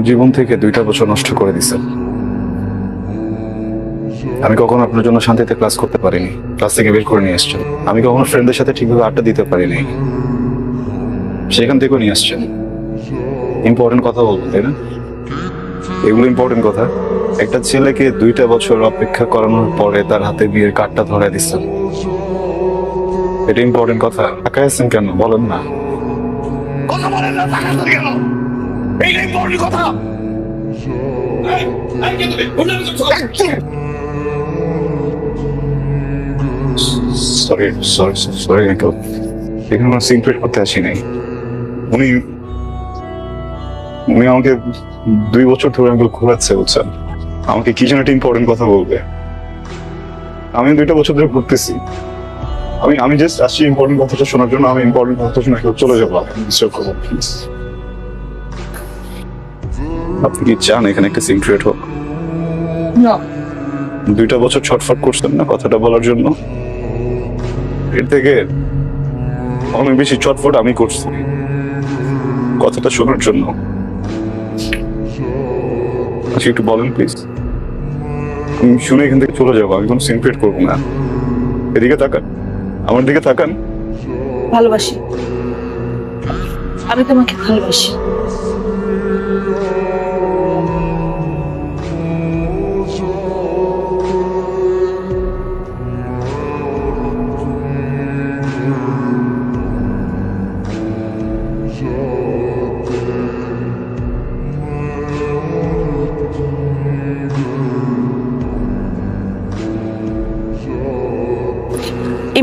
জীবন থেকে 2টা বছর নষ্ট করে দিছেন। আমি কখনো আপনার জন্য শান্তিতে ক্লাস করতে পারিনি, ক্লাস থেকে বের করে নিয়ে আসছেন। আমি কখনো ফ্রেন্ডদের সাথে ঠিকভাবে আড্ডা দিতে পারিনি, সেখান থেকেও নিয়ে আসছেন। ইম্পর্টেন্ট কথা বলবেন, তাই না? এগুলো ইম্পর্টেন্ট কথা। একটা ছেলেকে 2টা বছর অপেক্ষা করানোর পরে তার হাতে বিয়ের কার্ডটা ধরে দিচ্ছেন, এটা ইম্পর্টেন্ট কথা। তাকায় আছেন কেন বলেন না? কথা বলেন না, টাকা আছেন কেন? এইটা ইম্পর্টেন্ট কথা। সরি সরি সরি আঙ্কেল, এখানে কোনো সিনক্রেট করতে আসি নাই। উনি উনি আমাকে 2 বছর ধরে আঙ্কেল ঘোরাচ্ছে, বুঝছেন? আমাকে কি যেন একটা ইম্পর্টেন্ট কথা বলবে। আমি 2টা বছর ধরে ঘুরতেছি। আমি জাস্ট আসছি ইম্পর্টেন্ট কথাটা শোনার জন্য। আমি ইম্পর্টেন্ট কথাটা শুনে কেউ চলে যাবো, ডিস্টার্ব করবো প্লিজ। আপনি কি চান এখানে একটা সিনক্রেট হোক? না। 2টা বছর ছটফট করছেন না কথাটা বলার জন্য, এর থেকে অনেক বেশি ছটফট আমি করছি কথাটা শোনার জন্য। আচ্ছা একটু বলেন প্লিজ, আমি শুনে এখান থেকে চলে যাবো। আমি কোনো সিনক্রেট করবো না। এদিকে তাকান, আমার দিকে তাকান। ভালোবাসি, আমি তোমাকে ভালোবাসি।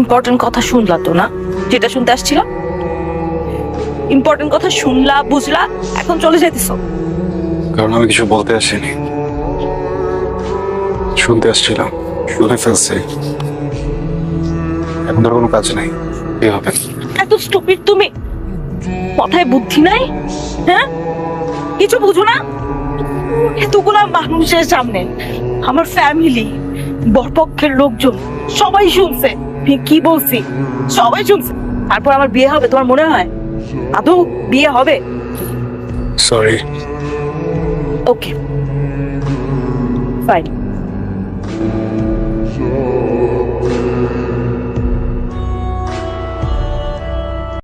ইম্পর্টেন্ট কথা শুনলা তো না, যেটা শুনতে আসছিল? ইম্পর্টেন্ট কথা শুনলা, বুঝলা, এখন চলে যাইতেছো? কারণ আমি কিছু বলতে আসিনি, শুনতে আসছিলাম। শুনে ফেলছি, এখন ধর কোনো কাজ নাই। কি হবে? এত স্টুপিড তুমি, মাথায় বুদ্ধি নাই? হ্যাঁ, কিছু বুঝো না? এতগুলা মানুষের সামনে আমার ফ্যামিলি, বরপক্ষের লোকজন সবাই শুনছে আমি কি বলছি, সবাই শুনছে। তারপর আমার বিয়ে হবে তোমার মনে হয়? আদৌ বিয়ে হবে? সরি। Okay fine.